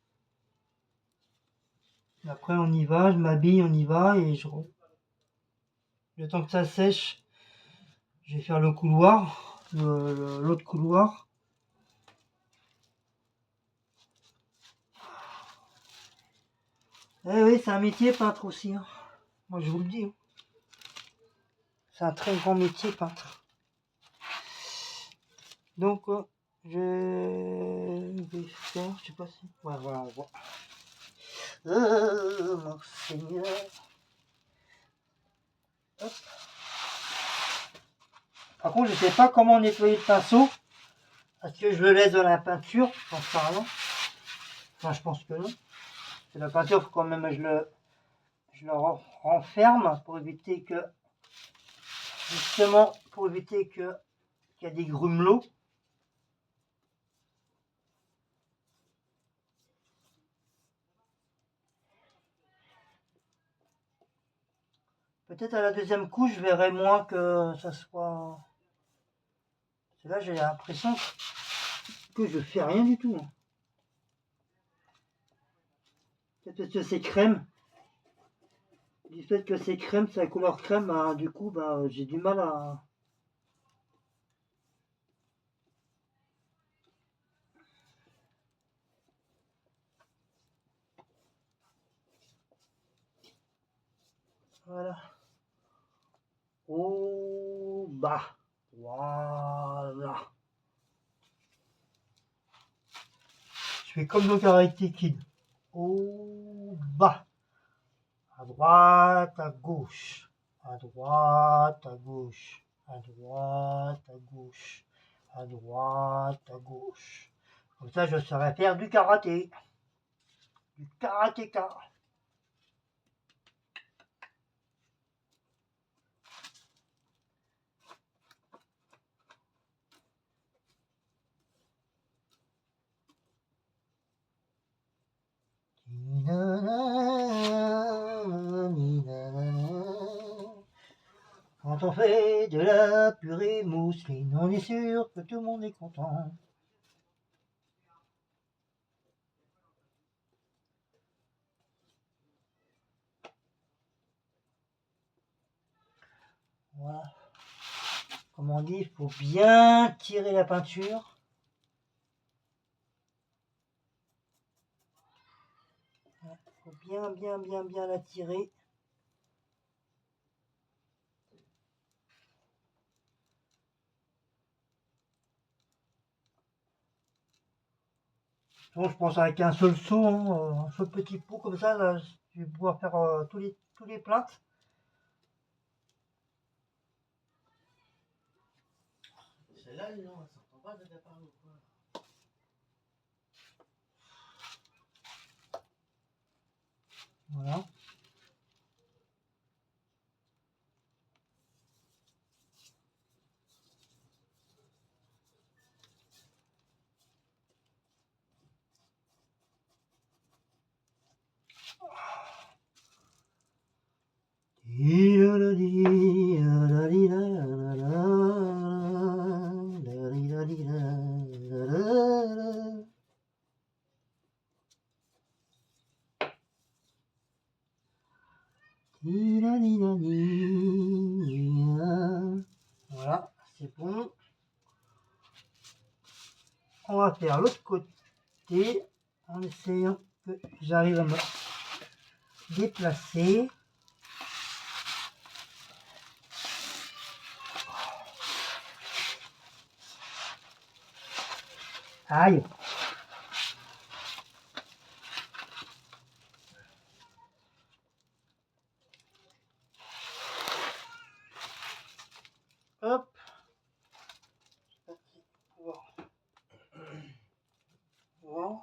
Et après, on y va, je m'habille, on y va et le temps que ça sèche, je vais faire le couloir, l'autre couloir. Eh oui, c'est un métier peintre aussi, hein. Moi, je vous le dis, hein. C'est un très grand métier peintre. Donc, je vais faire, je sais pas si. Ouais, voilà, on voit. Mon Seigneur. Hop. Par contre, je sais pas comment nettoyer le pinceau. Est-ce que je le laisse dans la peinture? J'en sais rien. Enfin, je pense que non. C'est la peinture, il faut quand même je le renferme pour éviter que, justement, pour éviter qu'il y a des grumelots. Peut-être à la deuxième couche, je verrai moins que ça soit. Parce que là, j'ai l'impression que je fais rien du tout. Peut-être parce que c'est crème. Du fait que c'est crème, c'est la couleur crème, bah, du coup, bah, j'ai du mal à. Voilà. Au bas. Voilà. Je fais comme le Karate Kid. Au bas. À droite, à gauche. À droite, à gauche. À droite, à gauche. À droite, à gauche. Comme ça, je saurais faire du karaté. Du karatéka. Quand on fait de la purée mousseline, on est sûr que tout le monde est content. Voilà. Comme on dit, il faut bien tirer la peinture. Il faut bien la tirer. Bon, je pense avec un seul seau, hein, un seul petit pot comme ça, là, je vais pouvoir faire tous les plâtres. Celle-là, non, elle s'entend pas de départ ou quoi? Voilà. Voilà, c'est bon. On va faire l'autre côté en essayant que j'arrive à me déplacer. Aïe. Hop. Voilà.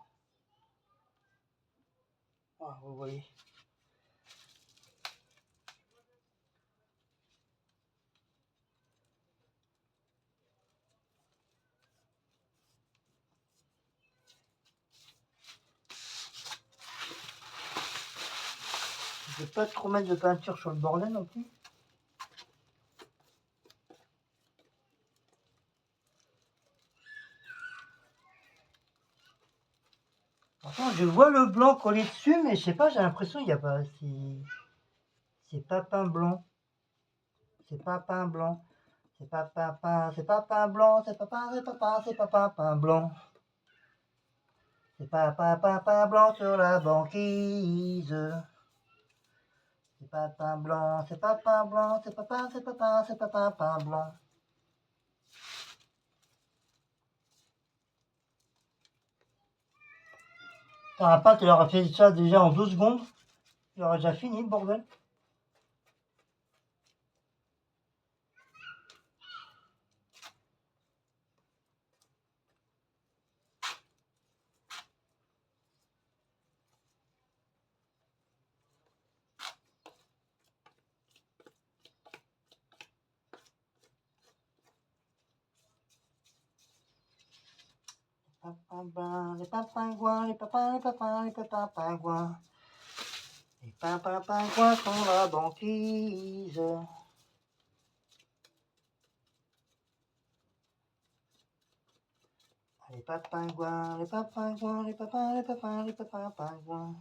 Ah, vous voyez. Je vais pas trop mettre de peinture sur le bordel non plus. Pourtant, je vois le blanc collé dessus, mais je sais pas, j'ai l'impression qu'il n'y a pas. C'est pas peint blanc. C'est pas peint blanc. C'est pas peint, c'est pas peint blanc. C'est pas peint, c'est pas peint, c'est pas peint blanc. C'est pas peint blanc sur la banquise. C'est pas peint blanc, c'est pas peint blanc, c'est pas peint, c'est pas peint, c'est pas peint blanc. Un peintre, il aurait fait ça déjà en 12 secondes. Il aurait déjà fini le bordel. Les papingouins, les papins, les papins, les papins pingouins. Les papins pingouins sont la banquise. Les papingouins, les papingouins, les papins, les papins, les papins pingouins.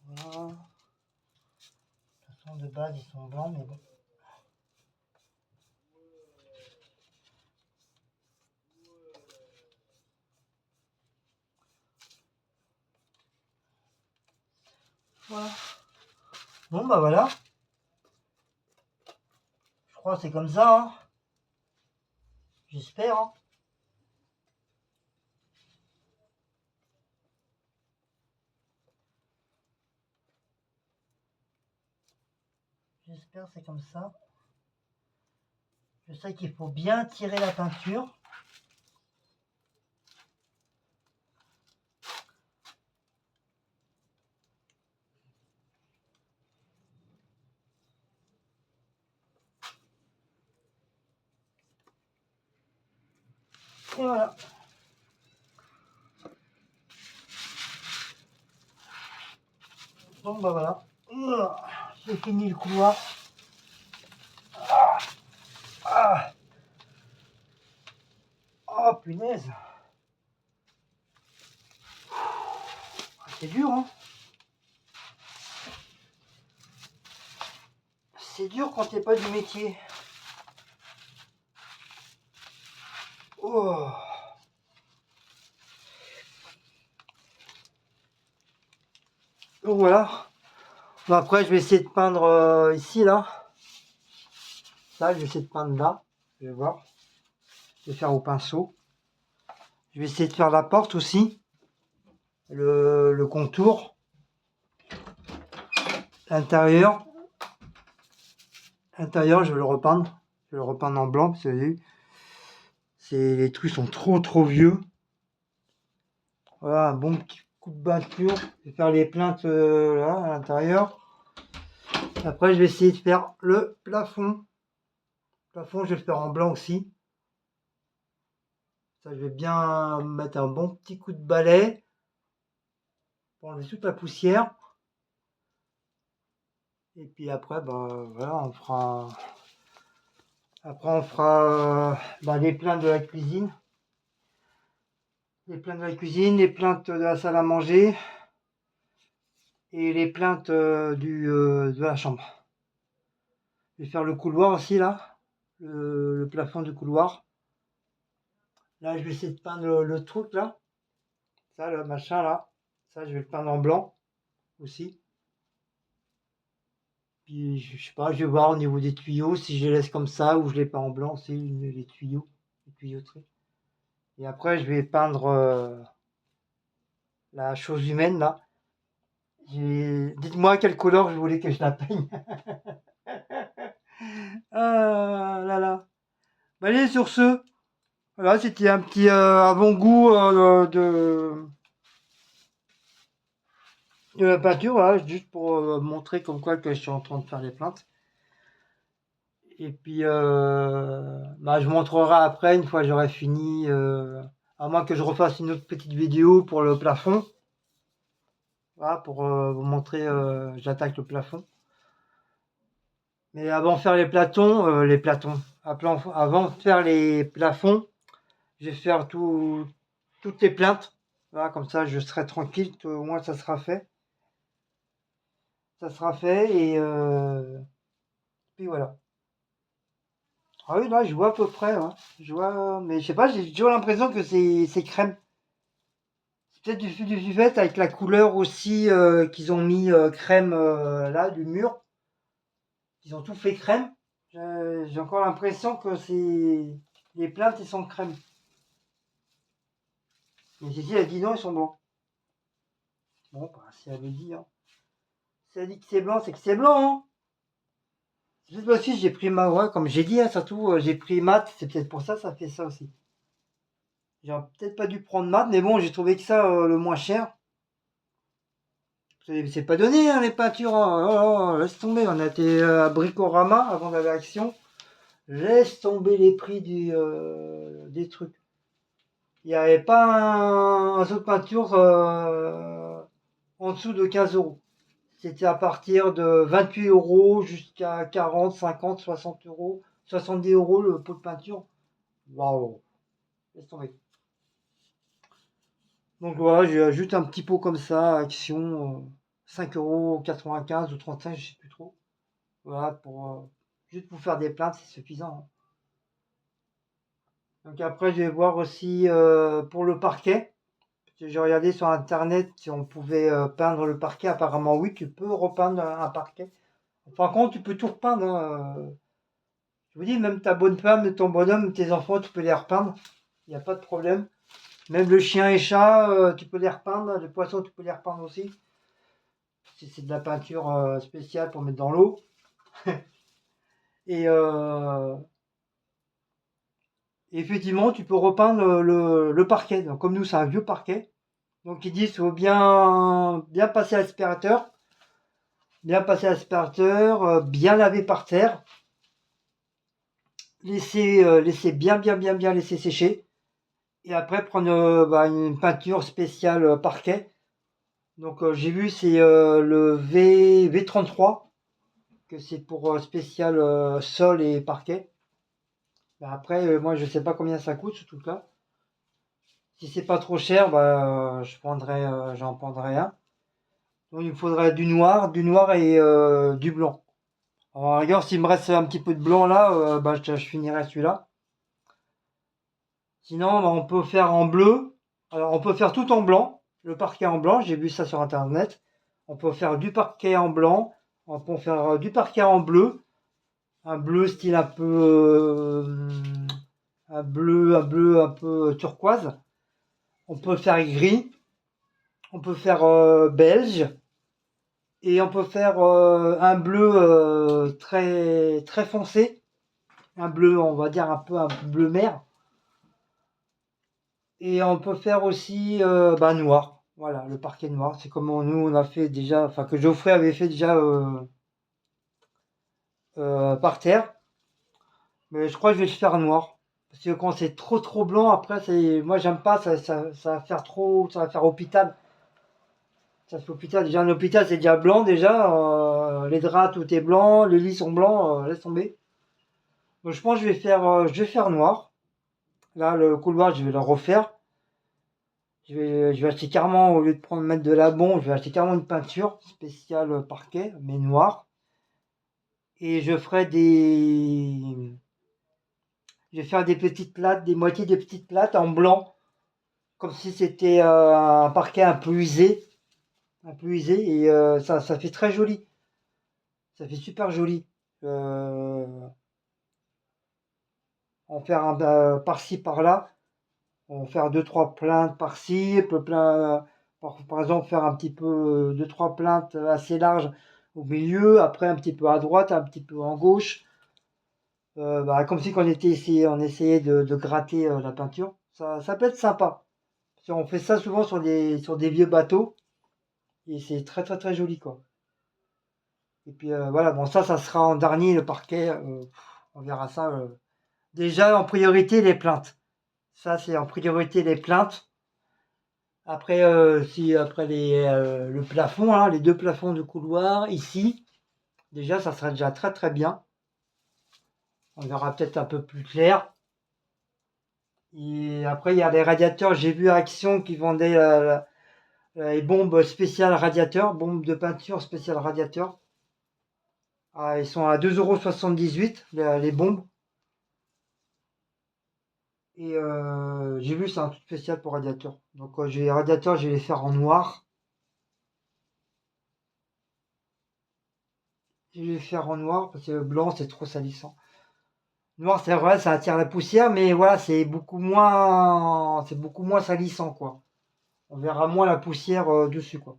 Voilà. De toute façon, de base, ils sont blancs, mais bon. Voilà. Bon, bah voilà. Je crois que c'est comme ça, hein. J'espère, hein. J'espère que c'est comme ça. Je sais qu'il faut bien tirer la peinture. Et voilà. Bon, bah voilà. J'ai fini le couloir. Ah. Oh, punaise. C'est dur, hein. c'est dur quand t'es pas du métier. Oh. Donc voilà. Bon, après, je vais essayer de peindre ici, là. Ça, je vais essayer de peindre là. Je vais voir. Je vais faire au pinceau. Je vais essayer de faire la porte aussi. Le contour. L'intérieur. L'intérieur, je vais le repeindre. Je vais le repeindre en blanc, parce que vous avez vu, les trucs sont trop vieux. Voilà, un bon petit coup de peinture. Je vais faire les plaintes là, à l'intérieur. Après, je vais essayer de faire le plafond. Le plafond, je vais le faire en blanc aussi. Ça, je vais bien mettre un bon petit coup de balai pour enlever toute la poussière. Et puis après, bah voilà, on fera. Après, on fera les plaintes de la cuisine. Les plaintes de la cuisine, les plaintes de la salle à manger et les plaintes de la chambre. Je vais faire le couloir aussi là, le plafond du couloir. Là, je vais essayer de peindre le truc là, ça, le machin là. Ça, je vais le peindre en blanc aussi. Puis, je sais pas, je vais voir au niveau des tuyaux si je les laisse comme ça ou je les peins en blanc aussi, les tuyaux, les tuyauteries. Et après, je vais peindre la chose humaine là. Dites-moi quelle couleur je voulais que je la peigne. Ah là là. Bah, allez, sur ce, voilà, c'était un petit avant-goût de la peinture, voilà, juste pour montrer comme quoi que je suis en train de faire les plaintes. Et puis, je montrerai après, une fois que j'aurai fini, à moins que je refasse une autre petite vidéo pour le plafond. Voilà, pour vous montrer, j'attaque le plafond. Mais avant de faire avant de faire les plafonds, je vais faire toutes les plaintes. Voilà, comme ça, je serai tranquille, au moins ça sera fait. Ça sera fait et puis voilà. Ah oui, là, je vois à peu près, hein. Je vois, mais je sais pas, j'ai toujours l'impression que c'est crème. C'est peut-être du fait avec la couleur aussi qu'ils ont mis crème là, du mur. Ils ont tout fait crème. J'ai encore l'impression que les plaintes, ils sont crème. Mais Gigi, elle dit non, ils sont blancs. Bon, bah, si elle le dit, hein. Si elle dit que c'est blanc, c'est que c'est blanc, hein. Cette fois-ci, j'ai pris comme j'ai dit, hein, surtout, j'ai pris mat. C'est peut-être pour ça, ça fait ça aussi. J'aurais peut-être pas dû prendre mat, mais bon, j'ai trouvé que ça le moins cher. C'est pas donné, hein, les peintures. Hein. Oh, laisse tomber. On a été à Bricorama avant d'aller à Action. Laisse tomber les prix des trucs. Il n'y avait pas un saut de peinture en dessous de 15 euros. C'était à partir de 28 euros jusqu'à 40, 50, 60 euros, 70 euros le pot de peinture. Waouh! Laisse tomber. Donc voilà, j'ajoute un petit pot comme ça, Action, 5,95 € ou 35, je sais plus trop. Voilà, juste pour faire des plaintes, c'est suffisant. Hein. Donc après, je vais voir aussi pour le parquet. J'ai regardé sur internet si on pouvait peindre le parquet. Apparemment, oui, tu peux repeindre un parquet. Par contre, tu peux tout repeindre. Hein. Je vous dis, même ta bonne femme, ton bonhomme, tes enfants, tu peux les repeindre. Il n'y a pas de problème. Même le chien et chat, tu peux les repeindre. Les poissons, tu peux les repeindre aussi. Si c'est de la peinture spéciale pour mettre dans l'eau. Et effectivement, tu peux repeindre le parquet. Donc, comme nous, c'est un vieux parquet. Donc, ils disent qu'il faut bien passer l'aspirateur. Bien passer l'aspirateur, bien laver par terre. Laisser bien laisser sécher. Et après, prendre une peinture spéciale parquet. Donc, j'ai vu, c'est le V33. Que c'est pour spécial sol et parquet. Après, moi, je sais pas combien ça coûte, surtout là. Si c'est pas trop cher, j'en prendrai un. Donc il me faudrait du noir et du blanc. Alors, regarde, s'il me reste un petit peu de blanc là, bah, je finirai celui-là. Sinon, bah, on peut faire en bleu. Alors, on peut faire tout en blanc. Le parquet en blanc, j'ai vu ça sur internet. On peut faire du parquet en blanc. On peut faire du parquet en bleu. Un bleu style un peu turquoise. On peut faire gris. On peut faire belge. Et on peut faire un bleu très, très foncé. Un bleu, on va dire un peu un bleu mer. Et on peut faire aussi bah, noir. Voilà, le parquet noir. C'est comme nous on a fait déjà, enfin que Geoffrey avait fait déjà par terre. Mais je crois que je vais le faire noir. Parce que quand c'est trop trop blanc, après, moi j'aime pas, ça va faire trop, ça va faire hôpital. Ça fait hôpital. Déjà un hôpital c'est déjà blanc déjà. Les draps tout est blanc, les lits sont blancs, laisse tomber. Donc je pense que je vais faire noir. Là le couloir je vais le refaire. Je vais acheter carrément, au lieu de mettre de la bombe, je vais acheter carrément une peinture spéciale parquet, mais noire. Et je vais faire des petites plates, des moitiés de petites plates en blanc, comme si c'était un parquet un peu usé, et ça fait très joli. Ça fait super joli. Euh, en faire un par-ci par-là, on va faire deux trois plaintes par-ci, par exemple faire un petit peu deux trois plaintes assez larges au milieu, après un petit peu à droite, un petit peu en gauche, bah, comme si on essayait de gratter la peinture. Ça peut être sympa. On fait ça souvent sur des vieux bateaux et c'est très très très joli quoi. Et puis voilà, bon ça sera en dernier le parquet, on verra ça. Déjà en priorité les plaintes. Ça c'est en priorité les plaintes. Après, si après le plafond, hein, les deux plafonds de couloir ici, déjà ça sera déjà très très bien. On verra peut-être un peu plus clair. Et après il y a les radiateurs. J'ai vu à Action qui vendait les bombes spéciales radiateurs, bombes de peinture spéciales radiateurs. Ah, ils sont à 2,78 € les bombes. Et j'ai vu c'est un truc spécial pour radiateur. Donc j'ai les radiateurs, je vais les faire en noir. Je vais les faire en noir parce que blanc c'est trop salissant. Noir, c'est vrai, ça attire la poussière, mais voilà, c'est beaucoup moins salissant, quoi. On verra moins la poussière dessus, quoi.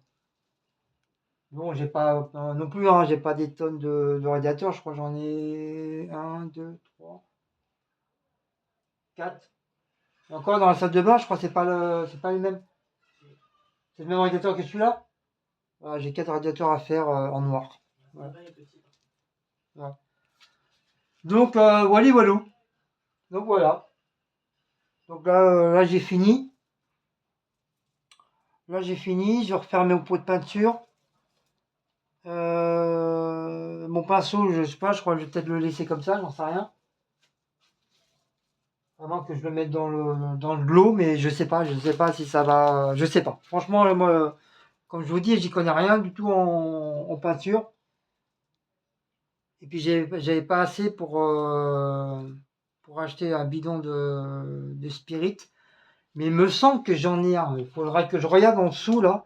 Bon, j'ai pas non plus, hein, j'ai pas des tonnes de radiateurs. Je crois que j'en ai un, deux, trois, quatre. Et encore dans la salle de bain, je crois que c'est pas les mêmes. C'est le même radiateur que celui-là. Voilà, j'ai quatre radiateurs à faire en noir. Voilà. Voilà. Donc voilà. Donc voilà. Donc là j'ai fini. Là j'ai fini. Je vais refaire mes pots de peinture. Mon pinceau, je sais pas, je crois que je vais peut-être le laisser comme ça, j'en sais rien. À moins que je le mette dans de l'eau, mais je sais pas si ça va. Je sais pas. Franchement, moi, comme je vous dis, j'y connais rien du tout en peinture. Et puis j'avais pas assez pour acheter un bidon de spirit. Mais il me semble que j'en ai un. Il faudra que je regarde en dessous là.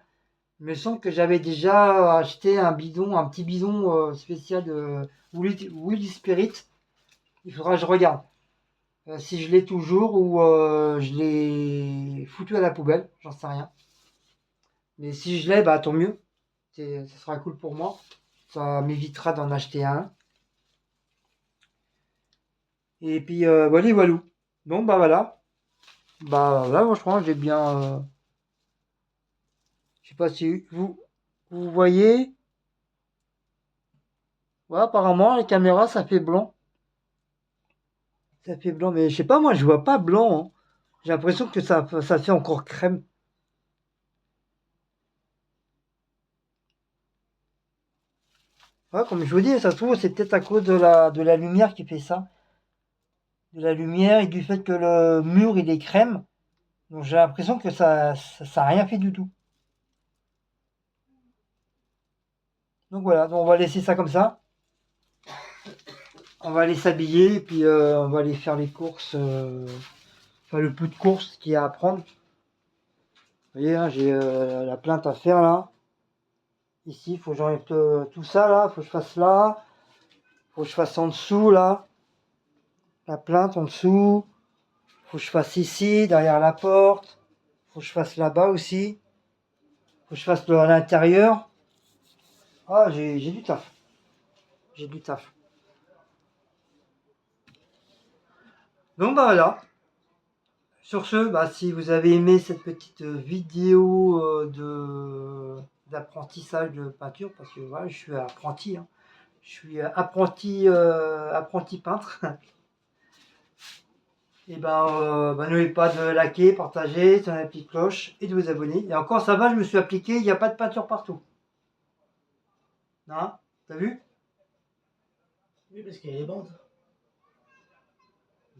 Il me semble que j'avais déjà acheté un petit bidon spécial de Willy Spirit. Il faudra que je regarde si je l'ai toujours ou je l'ai foutu à la poubelle, j'en sais rien. Mais si je l'ai, bah tant mieux. Ça sera cool pour moi. Ça m'évitera d'en acheter un. Et puis voilà, voilà. Donc bah voilà. Bah là, franchement, j'ai bien. Je sais pas si vous voyez. Ouais, apparemment, les caméras, ça fait blanc. Ça fait blanc, mais je sais pas, moi, je vois pas blanc, hein. J'ai l'impression que ça fait encore crème. Ouais, comme je vous dis, ça se trouve, c'est peut-être à cause de la lumière qui fait ça. De la lumière et du fait que le mur, il est crème. Donc j'ai l'impression que ça a rien fait du tout. Donc voilà, donc on va laisser ça comme ça. on va aller s'habiller et puis on va aller faire les courses, enfin le peu de courses qu'il y a à prendre. Vous voyez, hein, j'ai la plainte à faire là. Ici, il faut que j'enlève tout ça là, il faut que je fasse là, il faut que je fasse en dessous là, la plainte en dessous, il faut que je fasse ici, derrière la porte, il faut que je fasse là-bas aussi, il faut que je fasse à l'intérieur. Ah, j'ai du taf. J'ai du taf. Donc bah voilà. Sur ce, bah, si vous avez aimé cette petite vidéo d'apprentissage de peinture, parce que voilà, je suis apprenti, hein. Je suis apprenti peintre. Et ben, n'oubliez pas de liker, partager, sur la petite cloche et de vous abonner. Et encore ça va, je me suis appliqué, il n'y a pas de peinture partout. Hein? T'as vu? Oui, parce qu'il y a les bandes.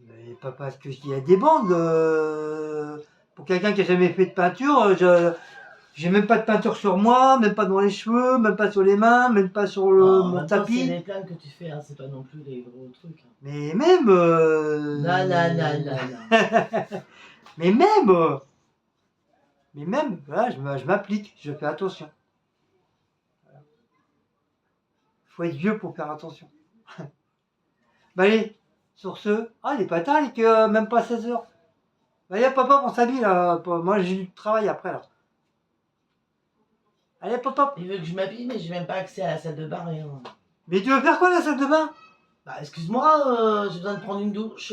Mais pas parce qu'il y a des bandes. Pour quelqu'un qui a jamais fait de peinture, j'ai même pas de peinture sur moi, même pas dans les cheveux, même pas sur les mains, même pas sur mon tapis. C'est les plaintes que tu fais, hein, c'est pas non plus les gros trucs. Hein. Mais même. Non. Mais même. Mais même, voilà, je m'applique, je fais attention. Voilà. Faut être vieux pour faire attention. Bah allez, sur ce. Ah, il est pas tard, il est que même pas 16h. Bah, y'a papa pour s'habiller là. Moi j'ai du travail après là. Allez, papa. Il veut que je m'habille, mais j'ai même pas accès à la salle de bain, rien. Mais tu veux faire quoi la salle de bain? Bah, excuse-moi, j'ai besoin de prendre une douche.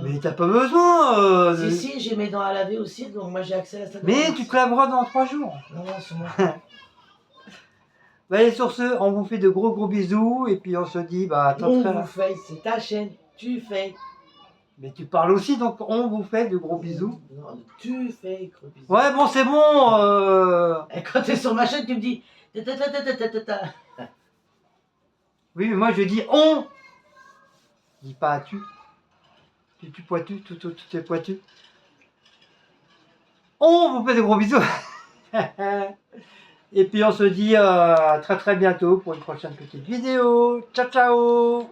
Mais t'as pas besoin. Si, j'ai mes dents à laver aussi, donc moi j'ai accès à la salle de bain. Mais tu te laveras dans 3 jours. Non, c'est moi. Bah, allez, sur ce, on vous fait de gros bisous. Et puis on se dit, bah, attends, On très vous là. fait, c'est ta chaîne, tu fais. Mais tu parles aussi, donc on vous fait de gros bisous. Non, tu fais gros bisous. Ouais, bon, c'est bon. Et quand t'es sur ma chaîne, tu me dis. Oui, mais moi je dis on. Je dis pas tu. Tu poitu, tout est poitu. On vous fait de gros bisous. Et puis on se dit à très bientôt pour une prochaine petite vidéo. Ciao ciao.